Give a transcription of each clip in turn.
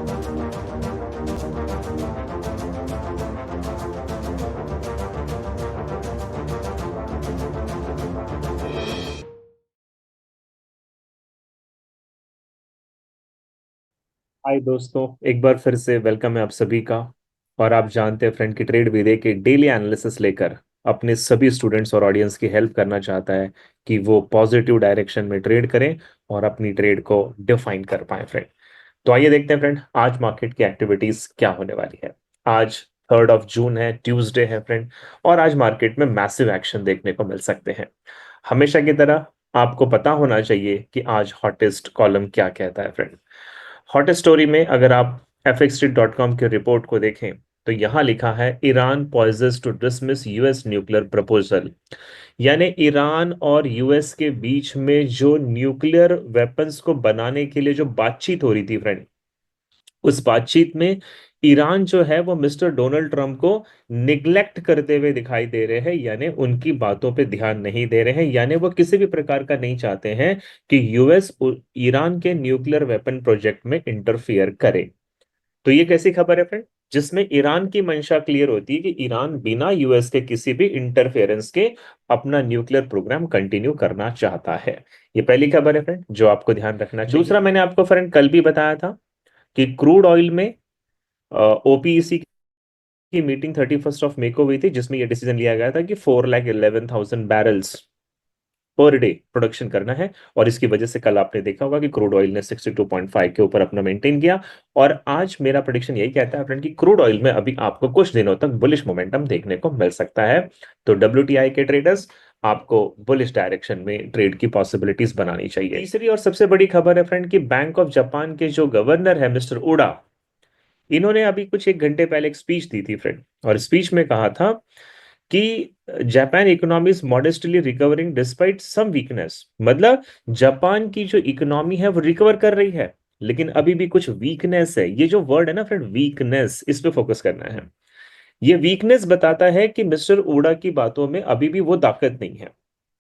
हाय दोस्तों, एक बार फिर से वेलकम है आप सभी का। और आप जानते हैं फ्रेंड की ट्रेड विदे के डेली एनालिसिस लेकर अपने सभी स्टूडेंट्स और ऑडियंस की हेल्प करना चाहता है कि वो पॉजिटिव डायरेक्शन में ट्रेड करें और अपनी ट्रेड को डिफाइन कर पाए फ्रेंड। तो आइए देखते हैं फ्रेंड, आज मार्केट की एक्टिविटीज क्या होने वाली है। आज 3 जून है, ट्यूसडे है फ्रेंड। और आज मार्केट में मैसिव एक्शन देखने को मिल सकते हैं। हमेशा की तरह आपको पता होना चाहिए कि आज हॉटेस्ट कॉलम क्या कहता है फ्रेंड। हॉट स्टोरी में अगर आप fxstreet.com की रिपोर्ट को देखें तो यहां लिखा है Iran poises to dismiss US nuclear proposal. यानी ईरान और यूएस के बीच में जो न्यूक्लियर वेपन्स को बनाने के लिए जो बातचीत हो रही थी फ्रेंड, उस बातचीत में ईरान जो है वो मिस्टर डोनाल्ड ट्रंप को निग्लेक्ट करते हुए दिखाई दे रहे हैं। यानी उनकी बातों पे ध्यान नहीं दे रहे हैं, यानी वो किसी भी प्रकार का नहीं चाहते हैं कि यूएस ईरान के न्यूक्लियर वेपन प्रोजेक्ट में इंटरफियर करे। तो ये कैसी खबर है फ्रेंड, जिसमें ईरान की मंशा क्लियर होती है कि ईरान बिना यूएस के किसी भी इंटरफेरेंस के अपना न्यूक्लियर प्रोग्राम कंटिन्यू करना चाहता है। ये पहली खबर है फ्रेंड जो आपको ध्यान रखना चाहिए। दूसरा, मैंने आपको फ्रेंड कल भी बताया था कि क्रूड ऑयल में ओपीईसी की मीटिंग 31 मई को हुई थी, जिसमें यह डिसीजन लिया गया था कि 4,11,000 बैरल्स पर डे प्रोडक्शन करना है। और इसकी वजह से कल आपने देखा होगा कि क्रूड ऑयल ने 62.5 के ऊपर अपना मेंटेन किया। और आज मेरा प्रेडिक्शन यही कहता है फ्रेंड कि क्रूड ऑयल में अभी आपको कुछ दिनों तक बुलिश मोमेंटम देखने को मिल सकता है। तो डब्ल्यूटीआई के ट्रेडर्स, आपको बुलिश डायरेक्शन में ट्रेड की पॉसिबिलिटीज बनानी चाहिए। तीसरी और सबसे बड़ी खबर है फ्रेंड कि बैंक ऑफ जापान के जो गवर्नर है मिस्टर उडा, इन्होंने अभी कुछ एक घंटे पहले एक स्पीच दी थी फ्रेंड। और स्पीच में कहा था कि Japan economy is modestly recovering despite some weakness. मतलब जापान की जो इकोनॉमी है वो रिकवर कर रही है, लेकिन अभी भी कुछ वीकनेस है। ये जो वर्ड है ना फ्रेंड, वीकनेस, इस पे फोकस करना है। ये वीकनेस बताता है कि मिस्टर उडा की बातों में अभी भी वो ताकत नहीं है।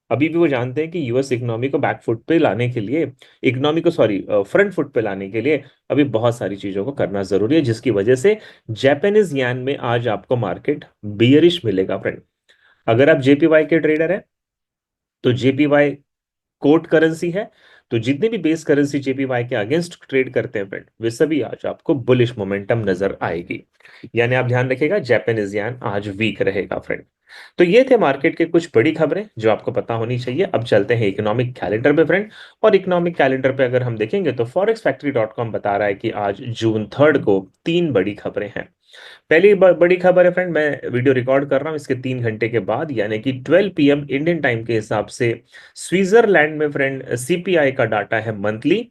अभी भी वो जानते हैं कि यूएस इकोनॉमी को बैक फुट पे लाने के लिए, इकोनॉमी को सॉरी फ्रंट फुट पे लाने के लिए अभी बहुत सारी चीजों को करना जरूरी है, जिसकी वजह से जापानीज यान में आज आपको मार्केट बियरिश मिलेगा फ्रेंड। अगर आप जेपीवाई के ट्रेडर हैं तो जेपीवाई कोट करेंसी है। तो जितने भी बेस करेंसी जेपीवाई के अगेंस्ट ट्रेड करते हैं फ्रेंड, वे सभी आज आपको बुलिश मोमेंटम नजर आएगी। यानी आप ध्यान रखिएगा, जापानीज यान आज वीक रहेगा फ्रेंड। तो ये थे मार्केट के कुछ बड़ी खबरें जो आपको पता होनी चाहिए। अब चलते हैं इकोनॉमिक कैलेंडर पे फ्रेंड। और इकोनॉमिक कैलेंडर पे अगर हम देखेंगे तो फॉरेक्सफैक्ट्री.com बता रहा है कि आज जून 3 को 3 बड़ी खबरें हैं। पहली बड़ी खबर है फ्रेंड, मैं वीडियो रिकॉर्ड कर रहा हूं इसके 3 घंटे के बाद, यानी कि 12 PM इंडियन टाइम के हिसाब से स्विट्जरलैंड में फ्रेंड सीपीआई का डाटा है मंथली।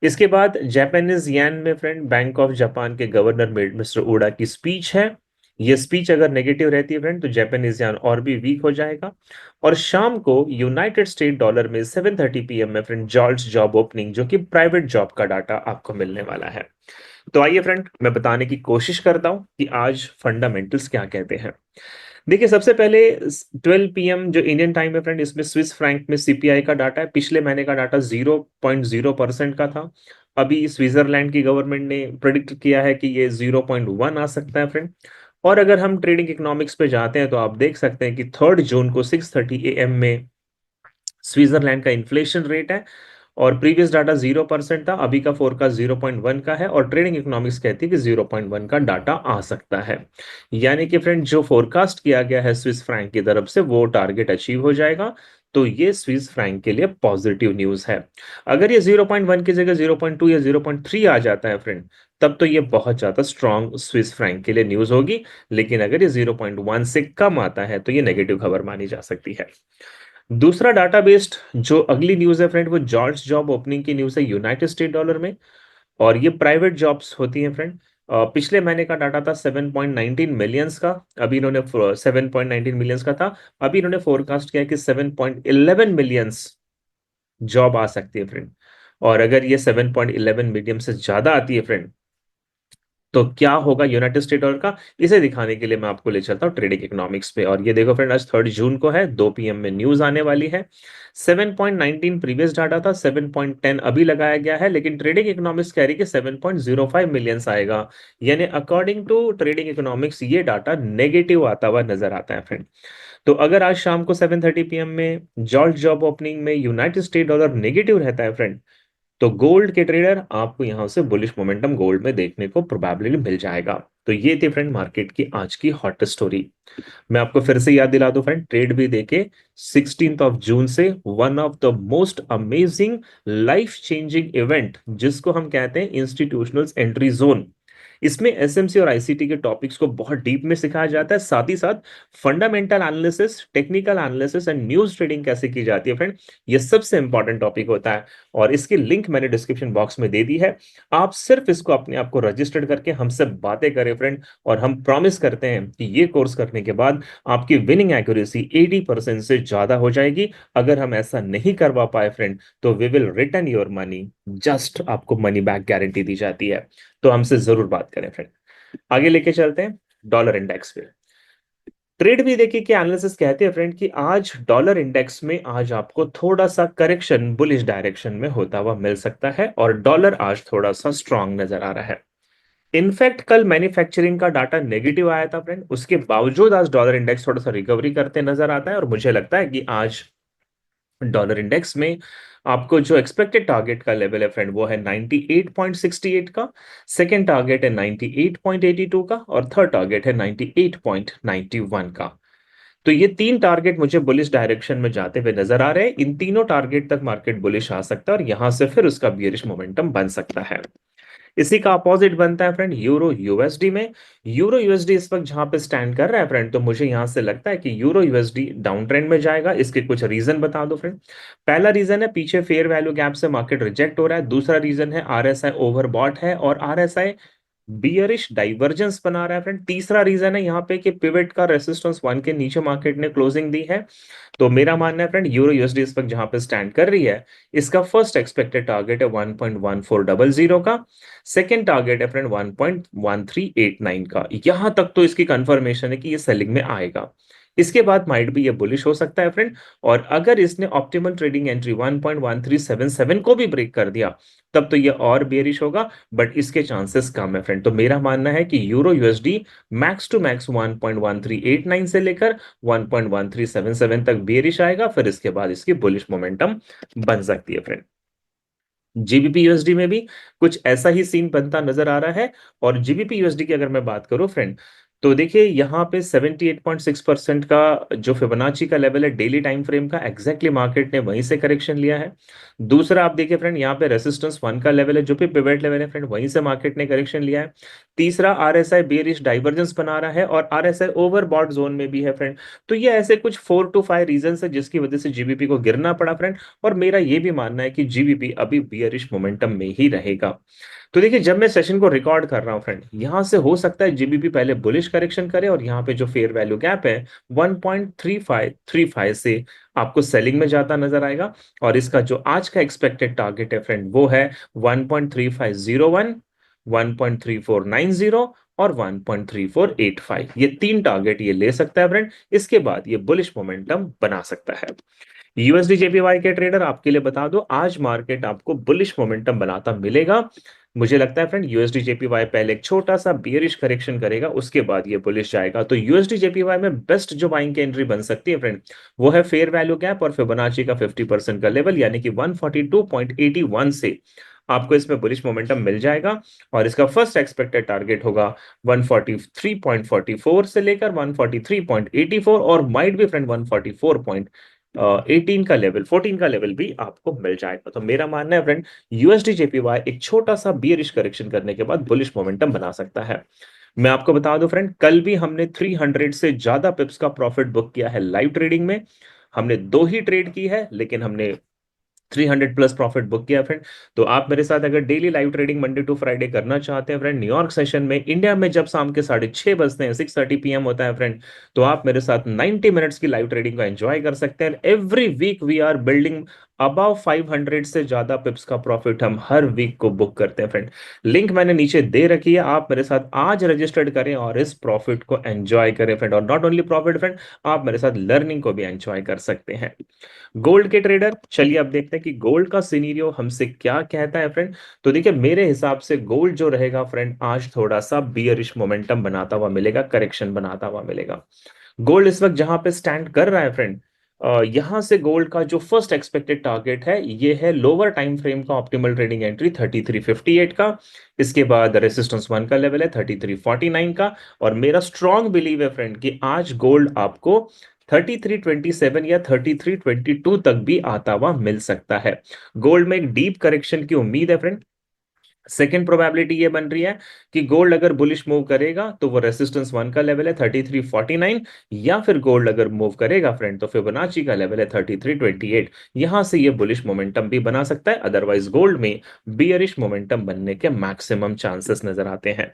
इसके बाद जापानीज येन में फ्रेंड बैंक ऑफ जापान के गवर्नर मिस्टर उडा की स्पीच है। ये स्पीच अगर नेगेटिव रहती है फ्रेंड तो जापानीज यान और भी वीक हो जाएगा। और शाम को यूनाइटेड स्टेट डॉलर में 7:30 PM में फ्रेंड जॉल्ट्स जॉब ओपनिंग, जो कि प्राइवेट जॉब का डाटा आपको मिलने वाला है। तो आइए फ्रेंड, मैं बताने की कोशिश करता हूं कि आज फंडामेंटल्स क्या कहते हैं। देखिए, सबसे पहले 12 PM जो इंडियन टाइम है फ्रेंड, इसमें स्विस फ्रैंक में सीपीआई का डाटा है। पिछले महीने का डाटा 0.0% का था। अभी स्विट्जरलैंड की गवर्नमेंट ने प्रिडिक्ट किया है कि ये 0.1 आ सकता है फ्रेंड। और अगर हम ट्रेडिंग इकोनॉमिक्स पे जाते हैं तो आप देख सकते हैं कि 3 जून को 6:30 AM में स्विट्जरलैंड का इन्फ्लेशन रेट है। और प्रीवियस डाटा 0% था, अभी का फोरकास्ट 0.1 का है। और ट्रेडिंग इकोनॉमिक्स कहती है कि 0.1 का डाटा आ सकता है। यानी कि फ्रेंड, जो फोरकास्ट किया गया है स्विस फ्रैंक की तरफ से वो टारगेट अचीव हो जाएगा। तो ये स्विस फ्रैंक के लिए पॉजिटिव न्यूज है। अगर ये 0.1 की जगह 0.2 या 0.3 आ जाता है फ्रेंड, तब तो ये बहुत ज्यादा स्ट्रॉन्ग स्विस फ्रैंक के लिए न्यूज होगी। लेकिन अगर ये 0.1 से कम आता है तो ये नेगेटिव खबर मानी जा सकती है। दूसरा डाटा बेस्ड जो अगली न्यूज है फ्रेंड, वो जॉर्ज जॉब ओपनिंग की न्यूज है यूनाइटेड स्टेट डॉलर में। और ये प्राइवेट जॉब्स होती हैं फ्रेंड। पिछले महीने का डाटा था 7.19 मिलियंस का। अभी इन्होंने 7.19 मिलियंस का था। अभी इन्होंने फोरकास्ट किया कि 7.11 मिलियंस जॉब आ सकती है फ्रेंड। और अगर ये 7.11 मिलियन से ज्यादा आती है फ्रेंड, तो क्या होगा यूनाइटेड स्टेट डॉलर का, इसे दिखाने के लिए मैं आपको ले चलता हूँ ट्रेडिंग इकोनॉमिक्स पे। और ये देखो फ्रेंड, आज 3 जून को है, 2 PM में न्यूज आने वाली है। 7.19 प्रीवियस डाटा था, 7.10 अभी लगाया गया है, लेकिन ट्रेडिंग इकोनॉमिक्स कह रही है कि 7.05 मिलियंस आएगा। यानी अकॉर्डिंग टू ट्रेडिंग इकोनॉमिक्स ये डाटा नेगेटिव आता हुआ नजर आता है फ्रेंड। तो अगर आज शाम को 7:30 PM में जॉर्ज जॉब ओपनिंग में यूनाइटेड स्टेट डॉलर नेगेटिव रहता है फ्रेंड, तो गोल्ड के ट्रेडर आपको यहां से बुलिश मोमेंटम गोल्ड में देखने को प्रोबेबली मिल जाएगा। तो ये थी फ्रेंड मार्केट की आज की हॉटेस्ट स्टोरी। मैं आपको फिर से याद दिला दूं फ्रेंड, ट्रेड भी देखे 16 जून से one of the most amazing life changing event जिसको हम कहते हैं इंस्टीट्यूशनल एंट्री जोन। इसमें एसएमसी और आईसीटी के टॉपिक्स को बहुत डीप में सिखाया जाता है, साथ ही साथ fundamental analysis, technical analysis and news trading कैसे की जाती है फ्रेंड, ये सबसे इंपॉर्टेंट टॉपिक होता है। और इसकी लिंक मैंने डिस्क्रिप्शन बॉक्स में दे दी है। आप सिर्फ इसको अपने आप को रजिस्टर्ड करके हमसे बातें करें फ्रेंड, और हम प्रॉमिस करते हैं कि ये कोर्स करने के बाद आपकी विनिंग एक्यूरेसी 80% से ज्यादा हो जाएगी। अगर हम ऐसा नहीं करवा पाए फ्रेंड, तो we will return your money, just आपको मनी बैक गारंटी दी जाती है। तो हमसे जरूर बात करें फ्रेंड। आगे लेके चलते हैं डॉलर इंडेक्स पे। ट्रेड भी देखिए कि एनालिसिस कहते हैं फ्रेंड कि आज डॉलर इंडेक्स में आज आपको थोड़ा सा करेक्शन बुलिश डायरेक्शन में होता हुआ मिल सकता है, और डॉलर आज थोड़ा सा स्ट्रांग नजर आ रहा है। इनफैक्ट कल मैन्युफैक्चरिंग का डाटा नेगेटिव आया था फ्रेंड, उसके बावजूद आज डॉलर इंडेक्स थोड़ा सा रिकवरी करते नजर आता है। और मुझे लगता है कि आज डॉलर इंडेक्स में आपको जो एक्सपेक्टेड टारगेट का लेवल है फ्रेंड, वो है 98.68 का, सेकंड टारगेट है 98.82 का, और थर्ड टारगेट है 98.91 का। तो ये तीन टारगेट मुझे बुलिश डायरेक्शन में जाते हुए नजर आ रहे हैं। इन तीनों टारगेट तक मार्केट बुलिश आ सकता है, और यहां से फिर उसका बियरिश मोमेंटम बन सकता है। इसी का अपोजिट बनता है फ्रेंड यूरो यूएसडी में। यूरो यूएसडी इस वक्त जहां पे स्टैंड कर रहा है फ्रेंड, तो मुझे यहां से लगता है कि यूरो यूएसडी डाउन ट्रेंड में जाएगा। इसके कुछ रीजन बता दो फ्रेंड। पहला रीजन है पीछे फेयर वैल्यू गैप से मार्केट रिजेक्ट हो रहा है। दूसरा रीजन है आरएसआई ओवरबॉट है, और आरएसआई बियरिश डाइवर्जेंस बना रहा है फ्रेंड। तीसरा रीजन है यहाँ पे कि पिवट का रेसिस्टेंस 1 के नीचे मार्केट ने क्लोजिंग दी है। तो मेरा मानना है फ्रेंड, यूरो यूएसडी इस वक्त जहां पे स्टैंड कर रही है, इसका फर्स्ट एक्सपेक्टेड टारगेट है 1.1400 का। सेकेंड टारगेट है फ्रेंड 1.1389 का। यहां तक तो इसकी कंफर्मेशन है कि ये सेलिंग में आएगा। इसके बाद माइट भी ये बुलिश हो सकता है फ्रेंड। और अगर इसने ऑप्टिमल ट्रेडिंग एंट्री 1.1377 को भी ब्रेक कर दिया, तब तो ये और बेरिश होगा, बट इसके चांसेस कम है फ्रेंड। तो मेरा मानना है कि euro USD max to max 1.1389 से लेकर 1.1377 तक बेरिश आएगा, फिर इसके बाद इसकी बुलिश मोमेंटम बन सकती है फ्रेंड। जीबीपी यूएसडी में भी कुछ ऐसा ही सीन बनता नजर आ रहा है। और जीबीपी यूएसडी की अगर मैं बात करूं फ्रेंड, तो देखिए यहाँ पे 78.6% का जो फिबोनाची का लेवल है डेली टाइम फ्रेम का, एग्जैक्टली मार्केट ने वहीं से करेक्शन लिया है। दूसरा आप देखिए फ्रेंड, यहाँ पे रेसिस्टेंस 1 का लेवल है जो भी पिवट लेवल है फ्रेंड, वहीं से मार्केट ने करेक्शन लिया है। तीसरा आरएसआई बेरिश डाइवर्जेंस बना रहा है, और आरएसआई ओवरबॉट जोन में भी है फ्रेंड। तो ये ऐसे कुछ 4 to 5 रीजन है जिसकी वजह से जीबीपी को गिरना पड़ा फ्रेंड। और मेरा ये भी मानना है कि जीबीपी अभी बियरिश मोमेंटम में ही रहेगा। तो देखिए, जब मैं सेशन को रिकॉर्ड कर रहा हूं फ्रेंड, यहां से हो सकता है जीबीपी पहले बुलिश करेक्शन करे, और यहां पे जो फेयर वैल्यू गैप है 1.3535 से आपको सेलिंग में जाता नजर आएगा। और इसका जो आज का एक्सपेक्टेड टारगेट है फ्रेंड, वो है 1.3501, 1.3490 और 1.3485। ये तीन टारगेट ये ले सकता है फ्रेंड। इसके बाद ये बुलिश मोमेंटम बना सकता है। यूएसडी जेपीवाई के ट्रेडर, आपके लिए बता दो, आज मार्केट आपको बुलिश मोमेंटम बनाता मिलेगा। मुझे लगता है फ्रेंड, यूएसडी जेपीवाई पहले एक छोटा सा बियरिश करेक्शन करेगा, उसके बाद ये बुलिश जाएगा। तो यूएसडी जेपीवाई में बेस्ट जो बाइंग की एंट्री बन सकती है फ्रेंड, वो है फेयर वैल्यू गैप और फिबोनाची का 50% का लेवल, यानी कि 142.81 से आपको इसमें बुलिश मोमेंटम मिल जाएगा। और इसका फर्स्ट एक्सपेक्टेड टारगेट होगा 143.44 से लेकर 143.84, और माइट भी फ्रेंड 144.18 का लेवल, 14 का लेवल भी आपको मिल जाएगा। तो मेरा मानना है फ्रेंड, यूएसडी जेपीवाई एक छोटा सा बियरिश करेक्शन करने के बाद बुलिश मोमेंटम बना सकता है। मैं आपको बता दूं फ्रेंड, कल भी हमने 300 से ज्यादा पिप्स का प्रॉफिट बुक किया है लाइव ट्रेडिंग में। हमने दो ही ट्रेड की है, लेकिन हमने 300+ प्रॉफिट बुक किया फ्रेंड। तो आप मेरे साथ अगर daily live trading Monday to Friday करना चाहते हैं फ्रेंड, न्यूयॉर्क सेशन में इंडिया में जब शाम के 6:30 बजते हैं, 6:30 PM होता है फ्रेंड, तो आप मेरे साथ 90 मिनट्स की लाइव ट्रेडिंग को एंजॉय कर सकते हैं। Every week we are building above 500 से ज्यादा पिप्स का प्रॉफिट हम हर वीक को बुक करते हैं फ्रेंड। लिंक मैंने नीचे दे रखी है, आप मेरे साथ आज रजिस्टर्ड करें और इस प्रॉफिट को एंजॉय करें फ्रेंड। और नॉट ओनली प्रॉफिट फ्रेंड, आप मेरे साथ लर्निंग को भी एंजॉय कर सकते हैं। गोल्ड के ट्रेडर, चलिए अब देखते हैं कि गोल्ड का सिनेरियो हमसे क्या कहता है फ्रेंड। तो देखिए मेरे हिसाब से गोल्ड जो रहेगा फ्रेंड, आज थोड़ा सा बियरिश मोमेंटम बनाता हुआ मिलेगा, करेक्शन बनाता हुआ मिलेगा। गोल्ड इस वक्त जहां पे स्टैंड कर रहा है फ्रेंड, यहां से गोल्ड का जो फर्स्ट एक्सपेक्टेड टारगेट है ये है लोअर टाइम फ्रेम का ऑप्टिमल ट्रेडिंग एंट्री 3358 का। इसके बाद रेसिस्टेंस वन का लेवल है 3349 का। और मेरा स्ट्रॉन्ग बिलीव है फ्रेंड कि आज गोल्ड आपको 3327 या 3322 तक भी आता हुआ मिल सकता है। गोल्ड में एक डीप करेक्शन की उम्मीद है फ्रेंड। सेकेंड प्रोबेबिलिटी ये बन रही है कि गोल्ड अगर बुलिश मूव करेगा तो वो रेसिस्टेंस वन का लेवल है 3349, या फिर गोल्ड अगर मूव करेगा फ्रेंड तो फिबोनाची का लेवल है 3328। यहां से ये बुलिश मोमेंटम भी बना सकता है, अदरवाइज गोल्ड में बियरिश मोमेंटम बनने के मैक्सिमम चांसेस नजर आते हैं।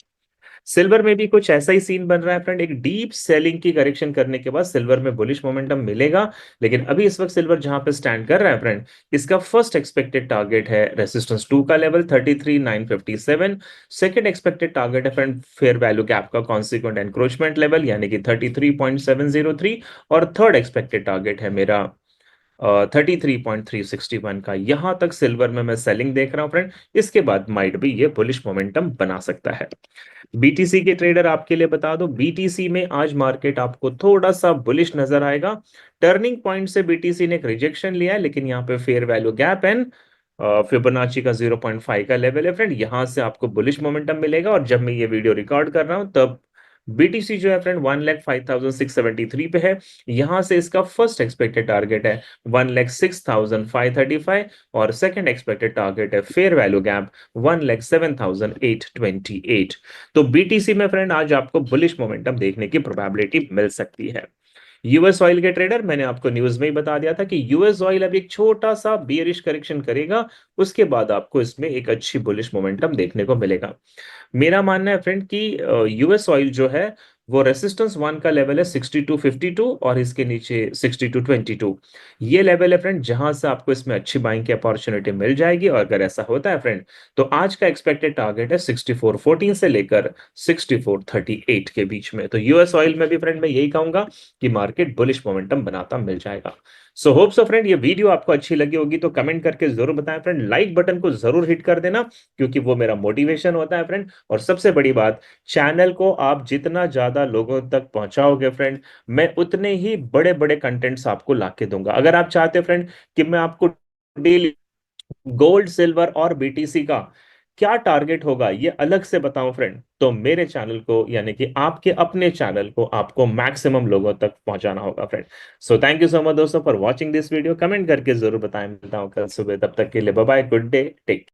सिल्वर में भी कुछ ऐसा ही सीन बन रहा है फ्रेंड, एक डीप सेलिंग की करेक्शन करने के बाद सिल्वर में बुलिश मोमेंटम मिलेगा। लेकिन अभी इस वक्त सिल्वर जहां पे स्टैंड कर रहा है फ्रेंड, इसका फर्स्ट एक्सपेक्टेड टारगेट है रेसिस्टेंस टू का लेवल 33,957। सेकंड एक्सपेक्टेड टारगेट है फ्रेंड फेयर वैल्यू गैप का कॉन्सिक्वेंट एनक्रोचमेंट लेवल यानी कि 33.703। और थर्ड एक्सपेक्टेड टारगेट है मेरा 33.361 का। यहां तक सिल्वर में मैं सेलिंग देख रहा हूं फ्रेंड, इसके बाद माइट भी ये बुलिश मोमेंटम बना सकता है। बीटीसी के ट्रेडर आपके लिए बता दो, बीटीसी में आज मार्केट आपको थोड़ा सा बुलिश नजर आएगा। टर्निंग पॉइंट से बीटीसी ने एक रिजेक्शन लिया है, लेकिन यहाँ पे fair value gap and Fibonacci का 0.5 का लेवल है फ्रेंड, यहां से आपको बुलिश मोमेंटम मिलेगा। और जब मैं ये वीडियो रिकॉर्ड कर रहा हूं तब बीटीसी जो है फ्रेंड 1,05,673 पे है। यहां से इसका फर्स्ट एक्सपेक्टेड टारगेट है 1,06,535 और सेकंड एक्सपेक्टेड टारगेट है फेयर वैल्यू गैप 1,07,828। तो बीटीसी में फ्रेंड आज आपको बुलिश मोमेंटम देखने की प्रोबेबिलिटी मिल सकती है। यूएस ऑयल के ट्रेडर, मैंने आपको न्यूज में ही बता दिया था कि यूएस ऑयल अभी एक छोटा सा बियरिश करेक्शन करेगा, उसके बाद आपको इसमें एक अच्छी बुलिश मोमेंटम देखने को मिलेगा। मेरा मानना है फ्रेंड कि यूएस ऑयल जो है वो रेसिस्टेंस वन का लेवल है 6252 और इसके नीचे 6222। ये लेवल है फ्रेंड जहां से आपको इसमें अच्छी बाइंग की अपॉर्चुनिटी मिल जाएगी। और अगर ऐसा होता है फ्रेंड तो आज का एक्सपेक्टेड टारगेट है 6414 से लेकर 6438 के बीच में। तो यूएस ऑयल में भी फ्रेंड मैं यही कहूंगा कि मार्केट बुलिश मोमेंटम बनाता मिल जाएगा। सो होप सो फ्रेंड ये वीडियो आपको अच्छी लगी होगी तो कमेंट करके जरूर बताएं फ्रेंड, लाइक बटन को जरूर हिट कर देना क्योंकि वो मेरा मोटिवेशन होता है फ्रेंड। और सबसे बड़ी बात, चैनल को आप जितना ज्यादा लोगों तक पहुंचाओगे फ्रेंड, मैं उतने ही बड़े बड़े कंटेंट्स आपको लाके दूंगा। अगर आप चाहते हैं फ्रेंड कि मैं आपको डेली गोल्ड सिल्वर और बीटीसी का क्या टारगेट होगा ये अलग से बताऊं फ्रेंड, तो मेरे चैनल को यानी कि आपके अपने चैनल को आपको मैक्सिमम लोगों तक पहुंचाना होगा friend. So thank you so much दोस्तों for watching this video, comment करके जरूर बताएं। मिलता हूं कल सुबह, तब तक के लिए bye bye, good day, take.